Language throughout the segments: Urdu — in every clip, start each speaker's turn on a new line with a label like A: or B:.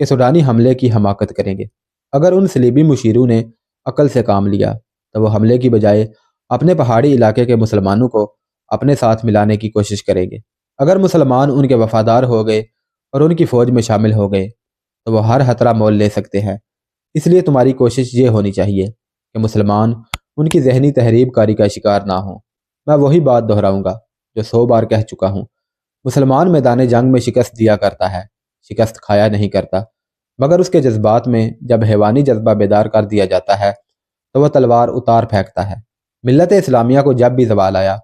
A: کہ سوڈانی حملے کی حماقت کریں گے۔ اگر ان صلیبی مشیروں نے عقل سے کام لیا تو وہ حملے کی بجائے اپنے پہاڑی علاقے کے مسلمانوں کو اپنے ساتھ ملانے کی کوشش کریں گے۔ اگر مسلمان ان کے وفادار ہو گئے اور ان کی فوج میں شامل ہو گئے تو وہ ہر خطرہ مول لے سکتے ہیں۔ اس لیے تمہاری کوشش یہ ہونی چاہیے کہ مسلمان ان کی ذہنی تحریب کاری کا شکار نہ ہوں۔ میں وہی بات دہراؤں گا جو 100 بار کہہ چکا ہوں، مسلمان میدان جنگ میں شکست دیا کرتا ہے، شکست کھایا نہیں کرتا، مگر اس کے جذبات میں جب حیوانی جذبہ بیدار کر دیا جاتا ہے تو وہ تلوار اتار پھینکتا ہے۔ ملت اسلامیہ کو جب بھی زوال آیا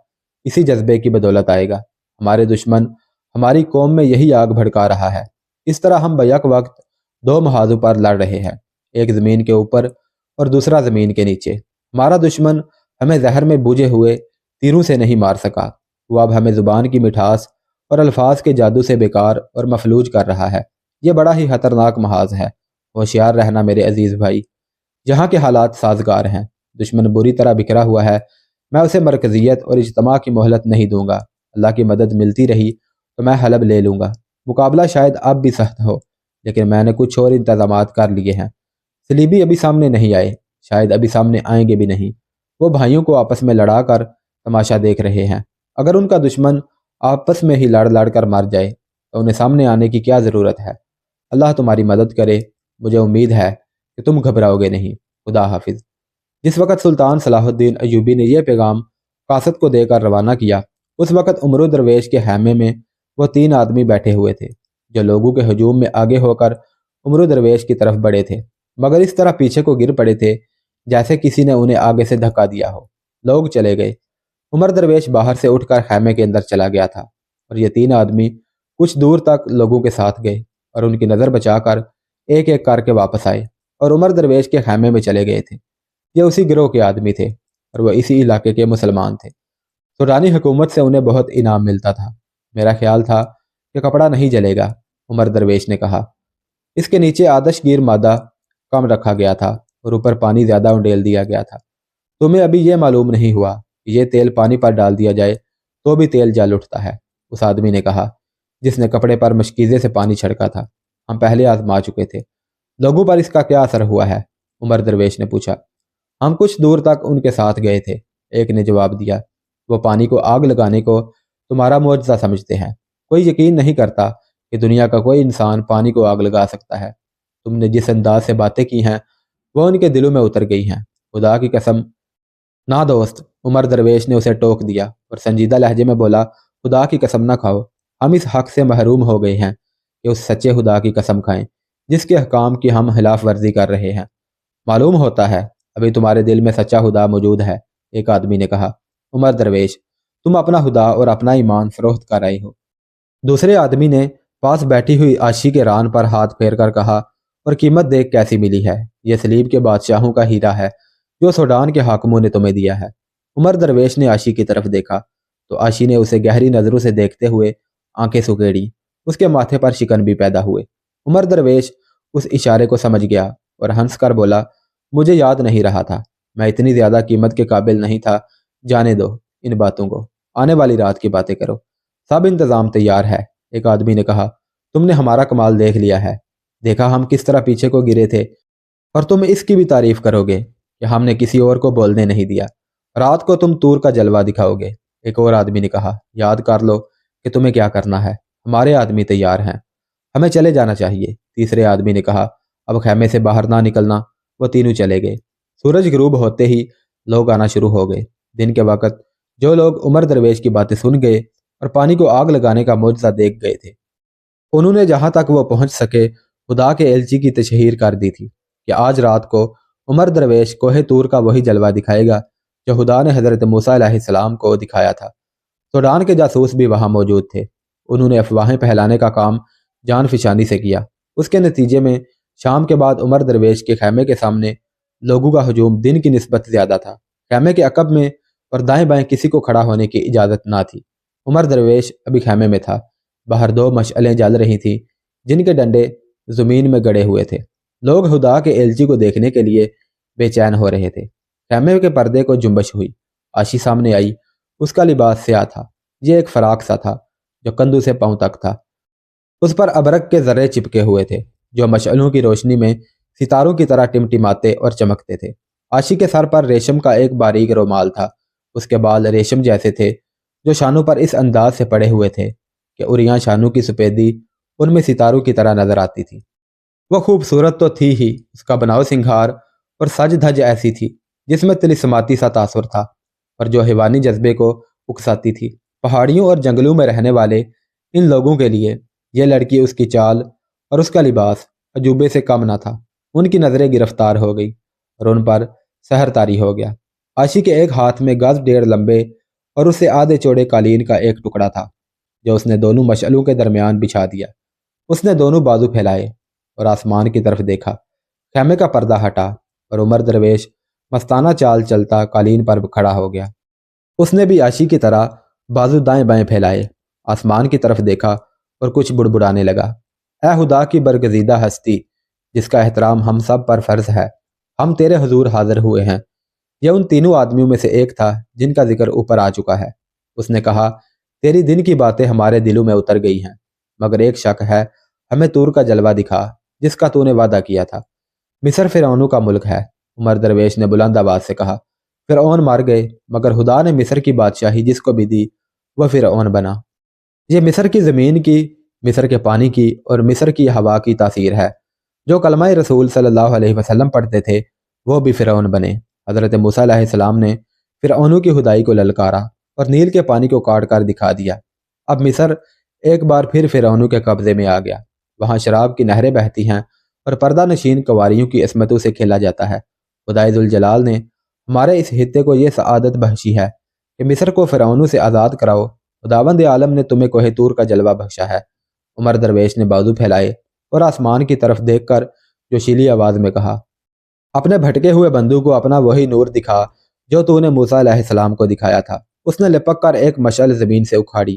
A: اسی جذبے کی بدولت آئے گا۔ ہمارے دشمن ہماری قوم میں یہی آگ بھڑکا رہا ہے۔ اس طرح ہم بیک وقت 2 محاذوں پر لڑ رہے ہیں، ایک زمین کے اوپر اور دوسرا زمین کے نیچے۔ ہمارا دشمن ہمیں زہر میں بوجھے ہوئے تیروں سے نہیں مار سکا، وہ اب ہمیں زبان کی مٹھاس اور الفاظ کے جادو سے بیکار اور مفلوج کر رہا ہے۔ یہ بڑا ہی خطرناک محاذ ہے۔ ہوشیار رہنا میرے عزیز بھائی، جہاں کے حالات سازگار ہیں، دشمن بری طرح بکھرا ہوا ہے، میں اسے مرکزیت اور اجتماع کی مہلت نہیں دوں گا۔ اللہ کی مدد ملتی رہی تو میں حلب لے لوں گا۔ مقابلہ شاید اب بھی سخت ہو، لیکن میں نے کچھ اور انتظامات کر لیے ہیں۔ صلیبی ابھی سامنے نہیں آئے، شاید ابھی سامنے آئیں گے بھی نہیں۔ وہ بھائیوں کو آپس میں لڑا کر تماشا دیکھ رہے ہیں۔ اگر ان کا دشمن آپس میں ہی لڑ لڑ کر مر جائے تو انہیں سامنے آنے کی کیا ضرورت ہے؟ اللہ تمہاری مدد کرے۔ مجھے امید ہے کہ تم گھبراؤ گے نہیں۔ خدا حافظ۔ جس وقت سلطان صلاح الدین ایوبی نے یہ پیغام قاصد کو دے کر روانہ کیا، اس وقت عمرو درویش کے خیمے میں وہ 3 آدمی بیٹھے ہوئے تھے جو لوگوں کے ہجوم میں آگے ہو کر عمرو درویش کی طرف بڑھے تھے، مگر اس طرح پیچھے کو گر پڑے تھے جیسے کسی نے انہیں آگے سے دھکا دیا ہو۔ لوگ چلے گئے۔ عمر درویش باہر سے اٹھ کر خیمے کے اندر چلا گیا تھا اور یہ 3 آدمی کچھ دور تک لوگوں کے ساتھ گئے اور ان کی نظر بچا کر ایک ایک کر کے واپس آئے اور عمر درویش کے خیمے میں چلے گئے تھے۔ یہ اسی گروہ کے آدمی تھے اور وہ اسی علاقے کے مسلمان تھے۔ سورانی حکومت سے انہیں بہت انعام ملتا تھا۔ میرا خیال تھا کہ کپڑا نہیں جلے گا، عمر درویش نے کہا۔ اس کے نیچے آتش گیر مادہ کم رکھا گیا تھا اور اوپر پانی زیادہ انڈیل دیا گیا تھا۔ تمہیں ابھی یہ معلوم نہیں ہوا کہ یہ تیل پانی پر ڈال دیا جائے تو بھی تیل جل اٹھتا ہے، اس آدمی نے کہا جس نے کپڑے پر مشکیزے سے پانی چھڑکا تھا۔ ہم پہلے آزما چکے تھے۔ لوگوں پر اس کا کیا اثر ہوا ہے؟ عمر درویش نے پوچھا۔ ہم کچھ دور تک ان کے ساتھ گئے تھے، ایک نے جواب دیا۔ وہ پانی کو آگ لگانے کو تمہارا معجزہ سمجھتے ہیں۔ کوئی یقین نہیں کرتا کہ دنیا کا کوئی انسان پانی کو آگ لگا سکتا ہے۔ تم نے جس انداز سے باتیں کی ہیں وہ ان کے دلوں میں اتر گئی ہیں۔ خدا کی قسم نہ دوست، عمر درویش نے اسے ٹوک دیا اور سنجیدہ لہجے میں بولا، خدا کی قسم نہ کھاؤ۔ ہم اس حق سے محروم ہو گئے ہیں کہ اس سچے خدا کی قسم کھائیں جس کے احکام کی ہم خلاف ورزی کر رہے ہیں۔ معلوم ہوتا ہے ابھی تمہارے دل میں سچا خدا موجود ہے، ایک آدمی نے کہا۔ عمر درویش، تم اپنا خدا اور اپنا ایمان فروخت کر رہے ہو۔ دوسرے آدمی نے پاس بیٹھی ہوئی عاشی کے ران پر ہاتھ پھیر کر کہا، اور قیمت دیکھ کیسی ملی ہے؟ یہ سلیب کے بادشاہوں کا ہیرا ہے جو سوڈان کے حاکموں نے تمہیں دیا ہے۔ عمر درویش نے عاشی کی طرف دیکھا تو عاشی نے اسے گہری نظروں سے دیکھتے ہوئے آنکھیں سکیڑی۔ اس کے ماتھے پر شکن بھی پیدا ہوئے۔ عمر درویش اس اشارے کو سمجھ گیا اور ہنس کر بولا، مجھے یاد نہیں رہا تھا، میں اتنی زیادہ قیمت کے قابل نہیں تھا۔ جانے دو ان باتوں کو، آنے والی رات کی باتیں کرو۔ سب انتظام تیار ہے، ایک آدمی نے کہا۔ تم نے ہمارا کمال دیکھ لیا ہے، دیکھا ہم کس طرح پیچھے کو گرے تھے، اور تم اس کی بھی تعریف کرو گے کہ ہم نے کسی اور کو بولنے نہیں دیا۔ رات کو تم طور کا جلوہ دکھاؤ گے، ایک اور آدمی نے کہا۔ یاد کر لو کہ تمہیں کیا کرنا ہے، ہمارے آدمی تیار ہیں، ہمیں چلے جانا چاہیے، تیسرے آدمی نے کہا۔ اب خیمے سے باہر نہ نکلنا۔ وہ تینوں چلے گئے۔ سورج غروب ہوتے ہی لوگ آنا شروع ہو گئے۔ دن کے وقت جو لوگ عمر درویش کی باتیں سن گئے اور پانی کو آگ لگانے کا معجزہ دیکھ گئے تھے، انہوں نے جہاں تک وہ پہنچ سکے خدا کے ایلچی کی تشہیر کر دی تھی کہ آج رات کو عمر درویش کوہ طور کا وہی جلوہ دکھائے گا جو خدا نے حضرت موسیٰ علیہ السلام کو دکھایا تھا۔ سوڈان کے جاسوس بھی وہاں موجود تھے۔ انہوں نے افواہیں پھیلانے کا کام جان فشانی سے کیا۔ اس کے نتیجے میں شام کے بعد عمر درویش کے خیمے کے سامنے لوگوں کا ہجوم دن کی نسبت زیادہ تھا۔ خیمے کے عقب میں اور دائیں بائیں کسی کو کھڑا ہونے کی اجازت نہ تھی۔ عمر درویش ابھی خیمے میں تھا۔ باہر 2 مشعلیں جل رہی تھیں جن کے ڈنڈے زمین میں گڑے ہوئے تھے۔ لوگ خدا کے ایلچی کو دیکھنے کے لیے بے چین ہو رہے تھے۔ خیمے کے پردے کو جنبش ہوئی۔ عاشی سامنے آئی۔ اس کا لباس سیاہ تھا۔ یہ ایک فراق سا تھا جو کندھوں سے پاؤں تک تھا۔ اس پر ابرق کے ذرے چپکے ہوئے تھے۔ جو مشعلوں کی روشنی میں ستاروں کی طرح ٹمٹماتے اور چمکتے تھے۔ عاشی کے سر پر ریشم کا ایک باریک رومال تھا، اس کے بال ریشم جیسے تھے جو شانوں پر اس انداز سے پڑے ہوئے تھے کہ عریاں شانوں کی سفیدی ان میں ستاروں کی طرح نظر آتی تھی۔ وہ خوبصورت تو تھی ہی، اس کا بناؤ سنگھار اور سج دھج ایسی تھی جس میں طلسماتی سا تاثر تھا اور جو حیوانی جذبے کو اکساتی تھی۔ پہاڑیوں اور جنگلوں میں رہنے والے ان لوگوں کے لیے یہ لڑکی، اس کی چال اور اس کا لباس عجوبے سے کم نہ تھا۔ ان کی نظریں گرفتار ہو گئی اور ان پر سحر طاری ہو گیا۔ عاشی کے ایک ہاتھ میں گز ڈیڑھ لمبے اور اس سے آدھے چوڑے قالین کا ایک ٹکڑا تھا جو اس نے دونوں مشعلوں کے درمیان بچھا دیا۔ اس نے دونوں بازو پھیلائے اور آسمان کی طرف دیکھا۔ خیمے کا پردہ ہٹا اور عمر درویش مستانہ چال چلتا قالین پر کھڑا ہو گیا۔ اس نے بھی عاشی کی طرح بازو دائیں بائیں پھیلائے، آسمان کی طرف دیکھا اور کچھ بڑبڑانے لگا۔ اے خدا کی برگزیدہ ہستی جس کا احترام ہم سب پر فرض ہے، ہم تیرے حضور حاضر ہوئے ہیں۔ یہ ان تینوں آدمیوں میں سے ایک تھا جن کا ذکر اوپر آ چکا ہے۔ اس نے کہا، تیری دن کی باتیں ہمارے دلوں میں اتر گئی ہیں، مگر ایک شک ہے، ہمیں طور کا جلوہ دکھا جس کا تو نے وعدہ کیا تھا۔ مصر فرعونوں کا ملک ہے، عمر درویش نے بلند آواز سے کہا۔ فرعون مر گئے مگر خدا نے مصر کی بادشاہی جس کو بھی دی وہ فرعون بنا۔ یہ مصر کی زمین کی، مصر کے پانی کی اور مصر کی ہوا کی تاثیر ہے۔ جو کلمہ رسول صلی اللہ علیہ وسلم پڑھتے تھے وہ بھی فرعون بنے۔ حضرت موسیٰ علیہ السلام نے فرعونوں کی خدائی کو للکارا اور نیل کے پانی کو کاٹ کر دکھا دیا۔ اب مصر ایک بار پھر فرعونوں کے قبضے میں آ گیا۔ وہاں شراب کی نہریں بہتی ہیں اور پردہ نشین کنواریوں کی عصمتوں سے کھیلا جاتا ہے۔ خدائے ذوالجلال نے ہمارے اس خطے کو یہ سعادت بخشی ہے کہ مصر کو فرعونوں سے آزاد کراؤ۔ خداوند عالم نے تمہیں کوہ طور کا جلوہ بخشا ہے۔ عمر درویش نے بازو پھیلائے اور آسمان کی طرف دیکھ کر جوشیلی آواز میں کہا، اپنے بھٹکے ہوئے بندوں کو اپنا وہی نور دکھا جو تو نے موسیٰ علیہ السلام کو دکھایا تھا۔ اس نے لپک کر ایک مشعل زمین سے اکھاڑی۔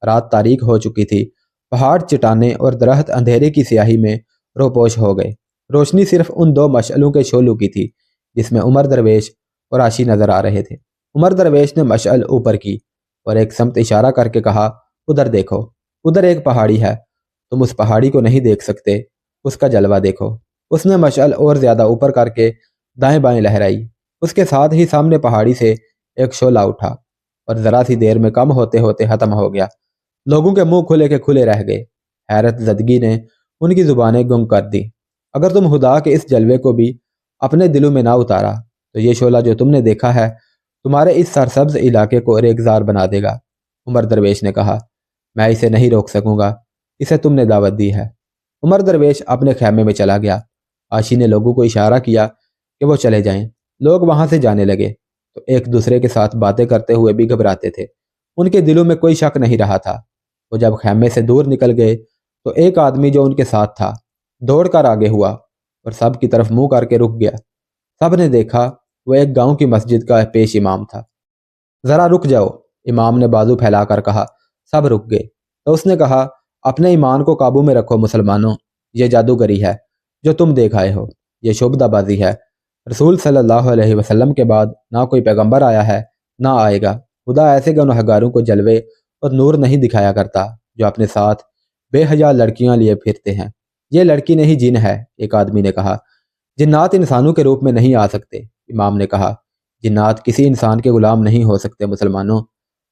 A: رات تاریک ہو چکی تھی، پہاڑ، چٹانیں اور درخت اندھیرے کی سیاہی میں روپوش ہو گئے۔ روشنی صرف ان دو مشعلوں کے شعلوں کی تھی جس میں عمر درویش اور عاشی نظر آ رہے تھے۔ عمر درویش نے مشعل اوپر کی اور ایک سمت اشارہ کر کے کہا، ادھر دیکھو، ادھر ایک پہاڑی ہے، تم اس پہاڑی کو نہیں دیکھ سکتے، اس کا جلوہ دیکھو۔ اس نے مشعل اور زیادہ اوپر کر کے دائیں بائیں لہرائی۔ اس کے ساتھ ہی سامنے پہاڑی سے ایک شعلہ اٹھا اور ذرا سی دیر میں کم ہوتے ہوتے ختم ہو گیا۔ لوگوں کے منہ کھلے کے کھلے رہ گئے۔ حیرت زدگی نے ان کی زبانیں گنگ کر دی۔ اگر تم خدا کے اس جلوے کو بھی اپنے دلوں میں نہ اتارا تو یہ شعلہ جو تم نے دیکھا ہے تمہارے اس سرسبز علاقے کو ریگزار بنا دے گا۔ عمر درویش نے کہا، میں اسے نہیں روک سکوں گا، اسے تم نے دعوت دی ہے۔ عمر درویش اپنے خیمے میں چلا گیا۔ عاشی نے لوگوں کو اشارہ کیا کہ وہ چلے جائیں۔ لوگ وہاں سے جانے لگے تو ایک دوسرے کے ساتھ باتیں کرتے ہوئے بھی گھبراتے تھے۔ ان کے دلوں میں کوئی شک نہیں رہا تھا۔ وہ جب خیمے سے دور نکل گئے تو ایک آدمی جو ان کے ساتھ تھا دوڑ کر آگے ہوا اور سب کی طرف منہ کر کے رک گیا۔ سب نے دیکھا وہ ایک گاؤں کی مسجد کا پیش امام تھا۔ ذرا رک جاؤ، امام نے بازو پھیلا کر کہا۔ سب رک گئے تو اس نے کہا، اپنے ایمان کو قابو میں رکھو مسلمانوں، یہ جادوگری ہے جو تم دیکھ آئے ہو، یہ شعبدہ بازی ہے۔ رسول صلی اللہ علیہ وسلم کے بعد نہ کوئی پیغمبر آیا ہے نہ آئے گا۔ خدا ایسے گنہگاروں کو جلوے اور نور نہیں دکھایا کرتا جو اپنے ساتھ بے حیا لڑکیاں لیے پھرتے ہیں۔ یہ لڑکی نہیں جن ہے، ایک آدمی نے کہا۔ جنات انسانوں کے روپ میں نہیں آ سکتے، امام نے کہا۔ جنات کسی انسان کے غلام نہیں ہو سکتے۔ مسلمانوں،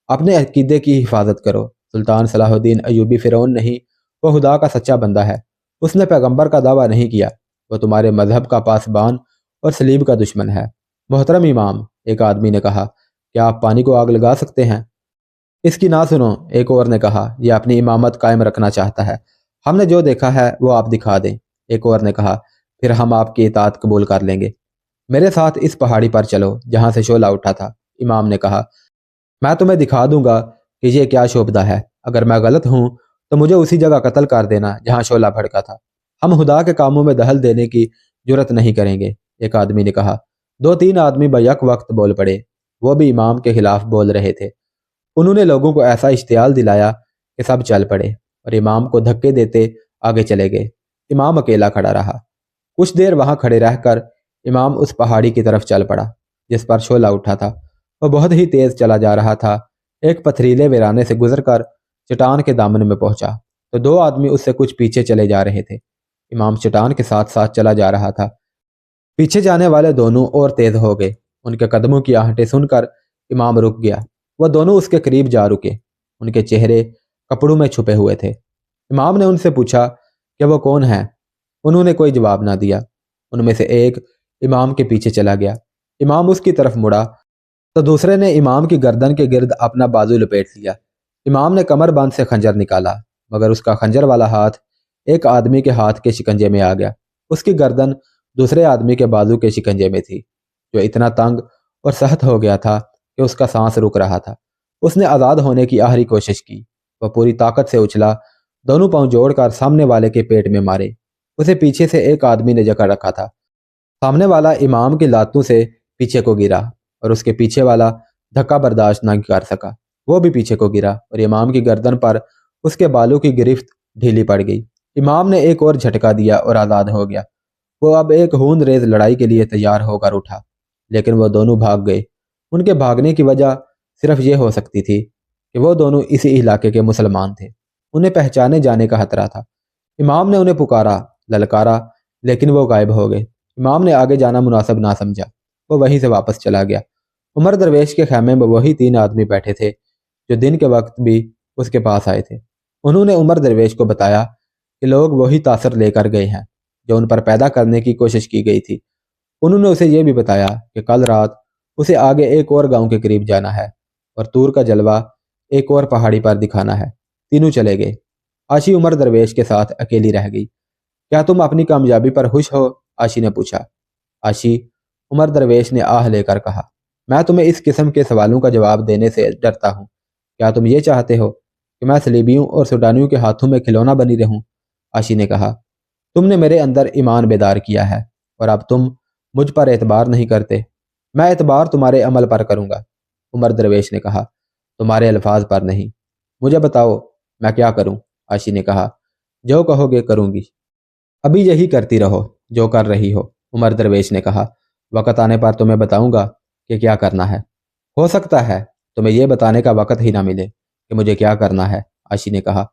A: اپنے عقیدے کی حفاظت کرو۔ سلطان صلاح الدین ایوبی فرعون نہیں، وہ خدا کا سچا بندہ ہے۔ اس نے پیغمبر کا دعویٰ نہیں کیا، وہ تمہارے مذہب کا پاسبان اور صلیب کا دشمن ہے۔ محترم امام، ایک آدمی نے کہا، کیا آپ پانی کو آگ لگا سکتے ہیں؟ اس کی نہ سنو، ایک اور نے کہا، یہ اپنی امامت قائم رکھنا چاہتا ہے، ہم نے جو دیکھا ہے وہ آپ دکھا دیں۔ ایک اور نے کہا، پھر ہم آپ کی اطاعت قبول کر لیں گے۔ میرے ساتھ اس پہاڑی پر چلو جہاں سے شعلہ اٹھا تھا۔ امام نے کہا، میں تمہیں دکھا دوں گا کہ یہ کیا شعبدہ ہے۔ اگر میں غلط ہوں تو مجھے اسی جگہ قتل کر دینا جہاں شعلہ بھڑکا تھا۔ ہم خدا کے کاموں میں دخل دینے کی جرت نہیں کریں گے، ایک آدمی نے کہا۔ دو تین آدمی بیک وقت بول پڑے، وہ بھی امام کے خلاف بول رہے تھے۔ انہوں نے لوگوں کو ایسا اشتعال دلایا کہ سب چل پڑے اور امام کو دھکے دیتے آگے چلے گئے۔ امام اکیلا کھڑا رہا۔ کچھ دیر وہاں کھڑے رہ کر امام اس پہاڑی کی طرف چل پڑا جس پر شعلہ اٹھا تھا۔ وہ بہت ہی تیز چلا جا رہا تھا۔ ایک پتھریلے ویرانے سے گزر کر چٹان کے دامن میں پہنچا تو دو آدمی اس سے کچھ پیچھے چلے جا رہے تھے۔ امام چٹان کے ساتھ ساتھ چلا جا رہا تھا۔ پیچھے جانے والے دونوں اور تیز ہو گئے۔ ان کے قدموں کی آہٹیں سن کر امام رک گیا۔ وہ دونوں اس کے قریب جا رکے۔ ان کے چہرے کپڑوں میں چھپے ہوئے تھے۔ امام نے ان سے پوچھا کہ وہ کون ہیں؟ انہوں نے کوئی جواب نہ دیا۔ ان میں سے ایک امام کے پیچھے چلا گیا۔ امام اس کی طرف مڑا تو دوسرے نے امام کی گردن کے گرد اپنا بازو لپیٹ لیا۔ امام نے کمر بند سے خنجر نکالا، مگر اس کا خنجر والا ہاتھ ایک آدمی کے ہاتھ کے شکنجے میں آ گیا۔ اس کی گردن دوسرے آدمی کے بازو کے شکنجے میں تھی، جو اتنا تنگ اور سخت ہو گیا تھا کہ اس کا سانس رک رہا تھا۔ اس نے آزاد ہونے کی آخری کوشش کی۔ وہ پوری طاقت سے اچھلا، دونوں پاؤں جوڑ کر سامنے والے کے پیٹ میں مارے۔ اسے پیچھے سے ایک آدمی نے جکڑ رکھا تھا۔ سامنے والا امام کی لاتوں سے پیچھے کو گرا اور اس کے پیچھے والا دھکا برداشت نہ کر سکا۔ وہ بھی پیچھے کو گرا اور امام کی گردن پر اس کے بالوں کی گرفت ڈھیلی پڑ گئی۔ امام نے ایک اور جھٹکا دیا اور آزاد ہو گیا۔ وہ اب ایک خون ریز لڑائی کے لیے تیار ہو کر اٹھا، لیکن وہ دونوں بھاگ گئے۔ ان کے بھاگنے کی وجہ صرف یہ ہو سکتی تھی کہ وہ دونوں اسی علاقے کے مسلمان تھے۔ انہیں پہچانے جانے کا خطرہ تھا۔ امام نے انہیں پکارا، للکارا، لیکن وہ غائب ہو گئے۔ امام نے آگے جانا مناسب نہ سمجھا۔ وہ وہیں سے واپس چلا گیا۔ عمر درویش کے خیمے میں وہی 3 آدمی بیٹھے تھے جو دن کے وقت بھی اس کے پاس آئے تھے۔ انہوں نے عمر درویش کو بتایا کہ لوگ وہی تاثر لے کر گئے ہیں جو ان پر پیدا کرنے کی کوشش کی گئی تھی۔ انہوں نے اسے یہ بھی بتایا کہ کل رات اسے آگے ایک اور گاؤں کے قریب جانا ہے اور طور کا جلوہ ایک اور پہاڑی پر دکھانا ہے۔ تینوں چلے گئے۔ عاشی عمر درویش کے ساتھ اکیلی رہ گئی۔ کیا تم اپنی کامیابی پر خوش ہو؟ عاشی نے پوچھا۔ عاشی، عمر درویش نے آہ لے کر کہا، میں تمہیں اس قسم کے سوالوں کا جواب دینے سے ڈرتا ہوں۔ کیا تم یہ چاہتے ہو کہ میں صلیبیوں اور سوڈانیوں کے ہاتھوں میں کھلونا بنی رہوں؟ عاشی نے کہا، تم نے میرے اندر ایمان بیدار کیا ہے اور اب تم مجھ پر اعتبار نہیں کرتے۔ میں اعتبار تمہارے عمل پر کروں گا۔ عمر درویش نے کہا، تمہارے الفاظ پر نہیں۔ مجھے بتاؤ میں کیا کروں؟ عاشی نے کہا، جو کہو گے کروں گی۔ ابھی یہی کرتی رہو جو کر رہی ہو۔ عمر درویش نے کہا، وقت آنے پر تمہیں بتاؤں گا کہ کیا کرنا ہے۔ ہو سکتا ہے تمہیں یہ بتانے کا وقت ہی نہ ملے کہ مجھے کیا کرنا ہے۔ عاشی نے کہا،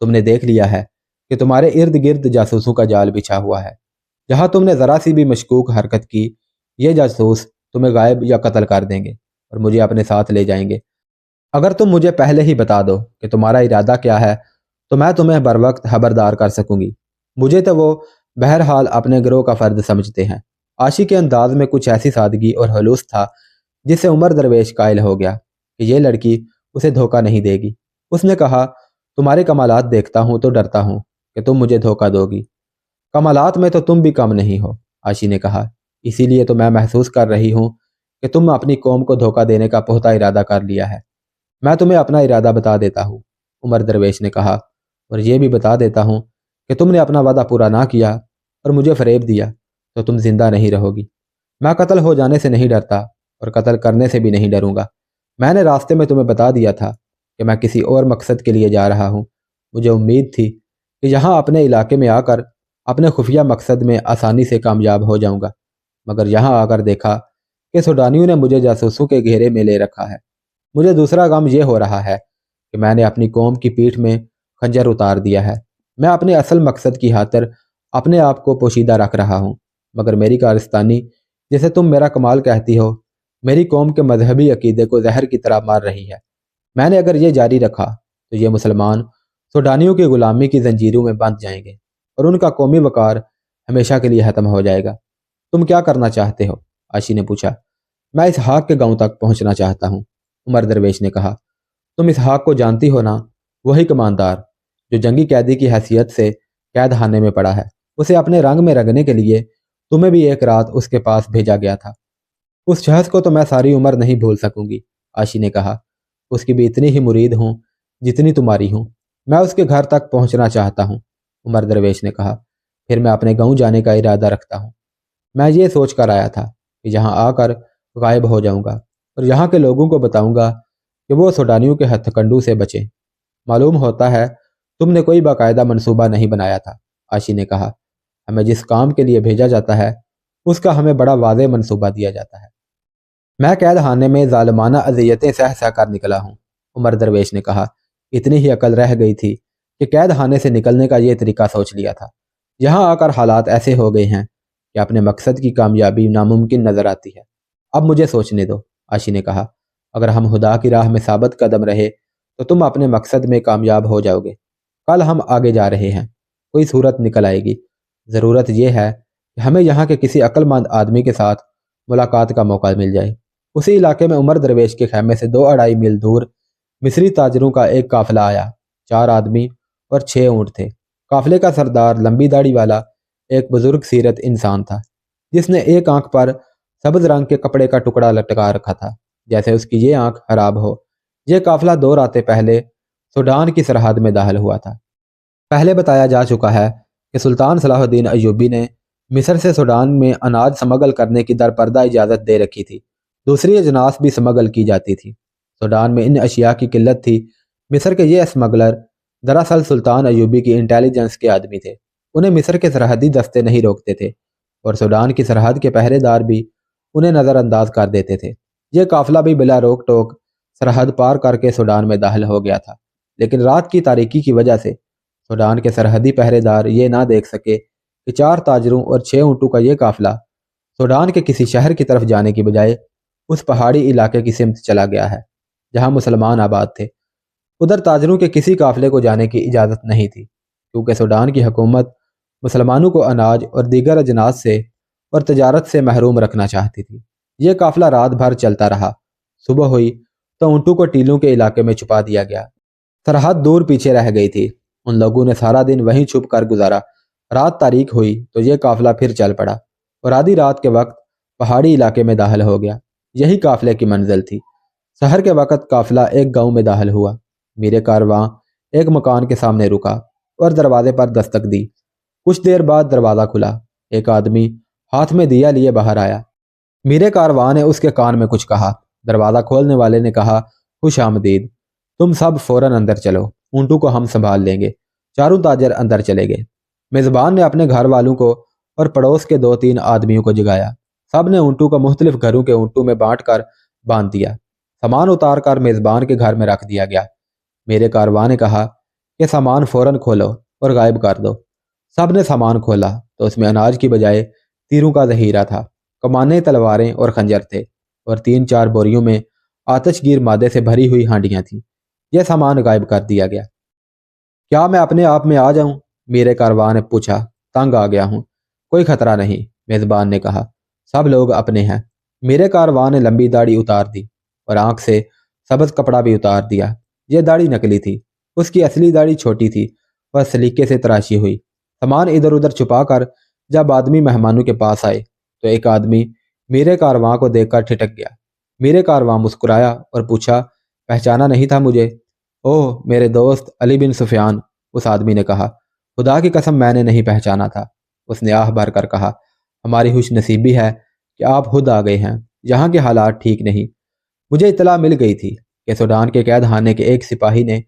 A: تم نے دیکھ لیا ہے کہ تمہارے ارد گرد جاسوسوں کا جال بچھا ہوا ہے۔ جہاں تم نے ذرا سی بھی مشکوک حرکت کی، یہ جاسوس تمہیں غائب یا قتل کر دیں گے اور مجھے اپنے ساتھ لے جائیں گے۔ اگر تم مجھے پہلے ہی بتا دو کہ تمہارا ارادہ کیا ہے تو میں تمہیں بر وقت خبردار کر سکوں گی۔ مجھے تو وہ بہرحال اپنے گروہ کا فرد سمجھتے ہیں۔ عاشی کے انداز میں کچھ ایسی سادگی اور خلوص تھا جس سے عمر درویش قائل ہو گیا کہ یہ لڑکی اسے دھوکہ نہیں دے گی۔ اس نے کہا، تمہارے کمالات دیکھتا ہوں تو ڈرتا ہوں کہ تم مجھے دھوکہ دو گی۔ کمالات میں تو تم بھی کم نہیں ہو، عاشی نے کہا، اسی لیے تو میں محسوس کر رہی ہوں کہ تم اپنی قوم کو دھوکہ دینے کا پختہ ارادہ کر لیا ہے۔ میں تمہیں اپنا ارادہ بتا دیتا ہوں، عمر درویش نے کہا، اور یہ بھی بتا دیتا ہوں کہ تم نے اپنا وعدہ پورا نہ کیا اور مجھے فریب دیا تو تم زندہ نہیں رہو گی۔ میں قتل ہو جانے سے نہیں ڈرتا اور قتل کرنے سے بھی نہیں ڈروں گا۔ میں نے راستے میں تمہیں بتا دیا تھا کہ میں کسی اور مقصد کے لیے جا رہا ہوں۔ مجھے امید تھی کہ یہاں اپنے علاقے میں آ کر اپنے خفیہ مقصد میں آسانی سے کامیاب ہو جاؤں گا، مگر یہاں آ کر دیکھا کہ سوڈانیوں نے مجھے جاسوسوں کے گھیرے میں لے رکھا ہے۔ مجھے دوسرا غم یہ ہو رہا ہے کہ میں نے اپنی قوم کی پیٹھ میں خنجر اتار دیا ہے۔ میں اپنے اصل مقصد کی خاطر اپنے آپ کو پوشیدہ رکھ رہا ہوں، مگر میری کارستانی، جسے تم میرا کمال کہتی ہو، میری قوم کے مذہبی عقیدے کو زہر کی طرح مار رہی ہے۔ میں نے اگر یہ جاری رکھا تو یہ مسلمان سوڈانیوں کی غلامی کی زنجیروں میں بندھ جائیں گے اور ان کا قومی وقار ہمیشہ کے لیے ختم ہو جائے گا۔ تم کیا کرنا چاہتے ہو؟ عاشی نے پوچھا۔ میں اسحاق کے گاؤں تک پہنچنا چاہتا ہوں، عمر درویش نے کہا۔ تم اسحاق کو جانتی ہو نا؟ وہی کماندار جو جنگی قیدی کی حیثیت سے قید خانے میں پڑا ہے۔ اسے اپنے رنگ میں رنگنے کے لیے تمہیں بھی ایک رات اس کے پاس بھیجا گیا تھا۔ اس شخص کو تو میں ساری عمر نہیں بھول سکوں گی، عاشی نے کہا۔ اس کی بھی اتنی ہی مرید ہوں جتنی تمہاری ہوں۔ میں اس کے گھر تک پہنچنا چاہتا ہوں، عمر درویش نے کہا۔ پھر میں اپنے گاؤں جانے کا ارادہ رکھتا ہوں۔ میں یہ سوچ کر آیا تھا کہ یہاں آ کر غائب ہو جاؤں گا اور یہاں کے لوگوں کو بتاؤں گا کہ وہ سوڈانیوں کے ہتھ کنڈوں سے بچیں۔ معلوم ہوتا ہے تم نے کوئی باقاعدہ منصوبہ نہیں بنایا تھا، عاشی نے کہا۔ ہمیں جس کام کے لیے بھیجا جاتا ہے اس کا ہمیں بڑا واضح منصوبہ دیا جاتا ہے۔ میں قید خانے میں ظالمانہ اذیتیں سہ سہ کر نکلا ہوں، عمر درویش نے کہا۔ اتنی ہی عقل رہ گئی تھی کہ قید خانے سے نکلنے کا یہ طریقہ سوچ لیا تھا۔ یہاں آ کر حالات ایسے ہو گئے ہیں کہ اپنے مقصد کی کامیابی ناممکن نظر آتی ہے۔ اب مجھے سوچنے دو، عاشی نے کہا۔ اگر ہم خدا کی راہ میں ثابت قدم رہے تو تم اپنے مقصد میں کامیاب ہو جاؤ گے۔ کل ہم آگے جا رہے ہیں، کوئی صورت نکل آئے گی۔ ضرورت یہ ہے کہ ہمیں یہاں کے کسی عقل مند آدمی کے ساتھ ملاقات کا موقع مل جائے۔ اسی علاقے میں عمر درویش کے خیمے سے 2-2.5 میل دور مصری تاجروں کا ایک قافلہ آیا۔ 4 آدمی اور 6 اونٹ تھے۔ قافلے کا سردار لمبی داڑھی والا ایک بزرگ سیرت انسان تھا، جس نے ایک آنکھ پر سبز رنگ کے کپڑے کا ٹکڑا لٹکا رکھا تھا، جیسے اس کی یہ آنکھ خراب ہو۔ یہ قافلہ 2 راتیں پہلے سوڈان کی سرحد میں داخل ہوا تھا۔ پہلے بتایا جا چکا ہے کہ سلطان صلاح الدین ایوبی نے مصر سے سوڈان میں اناج سمگل کرنے کی درپردہ اجازت دے رکھی تھی۔ دوسری اجناس بھی سمگل کی جاتی تھی۔ سوڈان میں ان اشیاء کی قلت تھی۔ مصر کے یہ اسمگلر دراصل سلطان ایوبی کی انٹیلیجنس کے آدمی تھے۔ انہیں مصر کے سرحدی دستے نہیں روکتے تھے اور سوڈان کی سرحد کے پہرے دار بھی انہیں نظر انداز کر دیتے تھے۔ یہ قافلہ بھی بلا روک ٹوک سرحد پار کر کے سوڈان میں داخل ہو گیا تھا، لیکن رات کی تاریکی کی وجہ سے سوڈان کے سرحدی پہرے دار یہ نہ دیکھ سکے کہ 4 تاجروں اور 6 اونٹوں کا یہ قافلہ سوڈان کے کسی شہر کی طرف جانے کی بجائے اس پہاڑی علاقے کی سمت چلا گیا ہے جہاں مسلمان آباد تھے۔ ادھر تاجروں کے کسی قافلے کو جانے کی اجازت نہیں تھی، کیونکہ سوڈان کی حکومت مسلمانوں کو اناج اور دیگر اجناس سے اور تجارت سے محروم رکھنا چاہتی تھی۔ یہ قافلہ رات بھر چلتا رہا۔ صبح ہوئی تو اونٹوں کو ٹیلوں کے علاقے میں چھپا دیا گیا۔ سرحد دور پیچھے رہ گئی تھی۔ ان لوگوں نے سارا دن وہیں چھپ کر گزارا۔ رات تاریک ہوئی تو یہ قافلہ پھر چل پڑا اور آدھی رات کے وقت پہاڑی علاقے میں داخل ہو گیا۔ یہی قافلے کی منزل تھی۔ سحر کے وقت قافلہ ایک گاؤں میں داخل ہوا۔ میرے کارواں ایک مکان کے سامنے رکا اور دروازے پر دستک دی۔ کچھ دیر بعد دروازہ کھلا۔ ایک آدمی ہاتھ میں دیا لیے باہر آیا۔ میرے کارواں نے اس کے کان میں کچھ کہا۔ دروازہ کھولنے والے نے کہا، خوش آمدید، تم سب فوراً اندر چلو، اونٹوں کو ہم سنبھال لیں گے۔ چاروں تاجر اندر چلے گئے۔ میزبان نے اپنے گھر والوں کو اور پڑوس کے 2-3 آدمیوں کو جگایا۔ سب نے اونٹوں کو مختلف گھروں کے اونٹوں میں بانٹ کر باندھ دیا۔ سامان اتار کر میزبان کے گھر میں رکھ دیا گیا۔ میرے کارواں نے کہا کہ سامان فوراً کھولو اور غائب کر دو۔ سب نے سامان کھولا تو اس میں اناج کی بجائے تیروں کا ذخیرہ تھا۔ کمانیں، تلواریں اور خنجر تھے اور 3-4 بوریوں میں آتش گیر مادے سے بھری ہوئی ہانڈیاں تھیں۔ یہ سامان غائب کر دیا گیا۔ کیا میں اپنے آپ میں آ جاؤں؟ میرے کارواں نے پوچھا۔ تنگ آ گیا ہوں۔ کوئی خطرہ نہیں، میزبان نے کہا، سب لوگ اپنے ہیں۔ میرے کارواں نے لمبی داڑھی اتار دی اور آنکھ سے سبز کپڑا بھی اتار دیا۔ یہ داڑھی نکلی تھی۔ اس کی اصلی داڑھی چھوٹی تھی اور سلیقے سے تراشی ہوئی۔ سامان ادھر ادھر چھپا کر جب آدمی مہمانوں کے پاس آئے تو ایک آدمی میرے کارواں کو دیکھ کر ٹھٹک گیا۔ میرے کارواں مسکرایا اور پوچھا، پہچانا نہیں تھا مجھے؟ اوہ میرے دوست علی بن سفیان، اس آدمی نے کہا، خدا کی قسم میں نے نہیں پہچانا تھا۔ اس نے آہ بھر کر کہا، ہماری خوش نصیبی ہے کہ آپ خود آ گئے ہیں۔ یہاں کے حالات ٹھیک نہیں۔ مجھے اطلاع مل گئی تھی کہ سوڈان کے قید خانے کے ایک سپاہی نے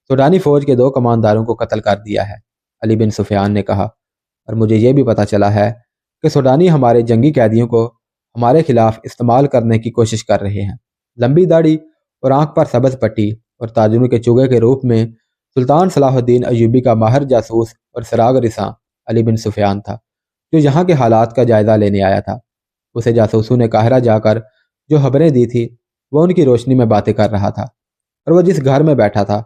A: سوڈانی فوج کے 2 کمانداروں کو قتل کر دیا ہے، علی بن سفیان نے کہا، اور مجھے یہ بھی پتہ چلا ہے کہ سوڈانی ہمارے جنگی قیدیوں کو ہمارے خلاف استعمال کرنے کی کوشش کر رہے ہیں۔ لمبی داڑھی اور آنکھ پر سبز پٹی اور تاجروں کے چوگے کے روپ میں سلطان صلاح الدین ایوبی کا ماہر جاسوس اور سراغ رساں علی بن سفیان تھا، جو یہاں کے حالات کا جائزہ لینے آیا تھا۔ اسے جاسوسوں نے قاہرہ جا کر جو خبریں دی تھی وہ ان کی روشنی میں باتیں کر رہا تھا، اور وہ جس گھر میں بیٹھا تھا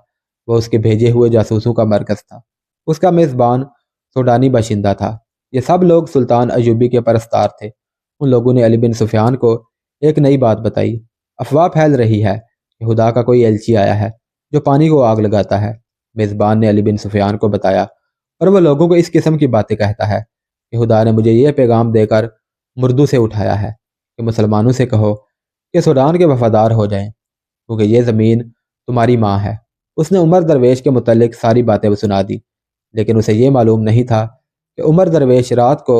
A: وہ اس کے بھیجے ہوئے جاسوسوں کا مرکز تھا۔ اس کا میزبان سوڈانی باشندہ تھا۔ یہ سب لوگ سلطان ایوبی کے پرستار تھے۔ ان لوگوں نے علی بن سفیان کو ایک نئی بات بتائی۔ افواہ پھیل رہی ہے کہ خدا کا کوئی ایلچی آیا ہے جو پانی کو آگ لگاتا ہے۔ میزبان نے علی بن سفیان کو بتایا، اور وہ لوگوں کو اس قسم کی باتیں کہتا ہے کہ خدا نے مجھے یہ پیغام دے کر مردوں سے اٹھایا ہے کہ مسلمانوں سے کہو کہ سوڈان کے وفادار ہو جائیں، کیونکہ یہ زمین تمہاری ماں ہے۔ اس نے عمر درویش کے متعلق ساری باتیں سنا دی، لیکن اسے یہ معلوم نہیں تھا کہ عمر درویش رات کو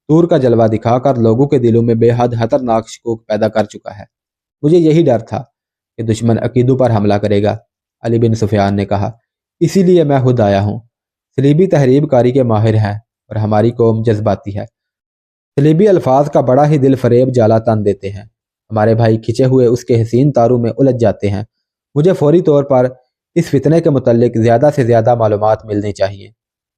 A: طور کا جلوہ دکھا کر لوگوں کے دلوں میں بے حد خطرناک شکوک پیدا کر چکا ہے۔ مجھے یہی ڈر تھا کہ دشمن عقیدوں پر حملہ کرے گا، علی بن سفیان نے کہا، اسی لیے میں خود آیا ہوں۔ صلیبی تحریب کاری کے ماہر ہیں اور ہماری قوم جذباتی ہے۔ صلیبی الفاظ کا بڑا ہی دل فریب جالا تن دیتے ہیں۔ ہمارے بھائی کھچے ہوئے اس کے حسین تاروں میں الجھ جاتے ہیں۔ مجھے فوری طور پر اس فتنے کے متعلق زیادہ سے زیادہ معلومات ملنی چاہیے۔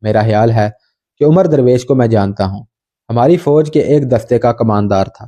A: میرا خیال ہے کہ عمر درویش کو میں جانتا ہوں، ہماری فوج کے ایک دستے کا کماندار تھا۔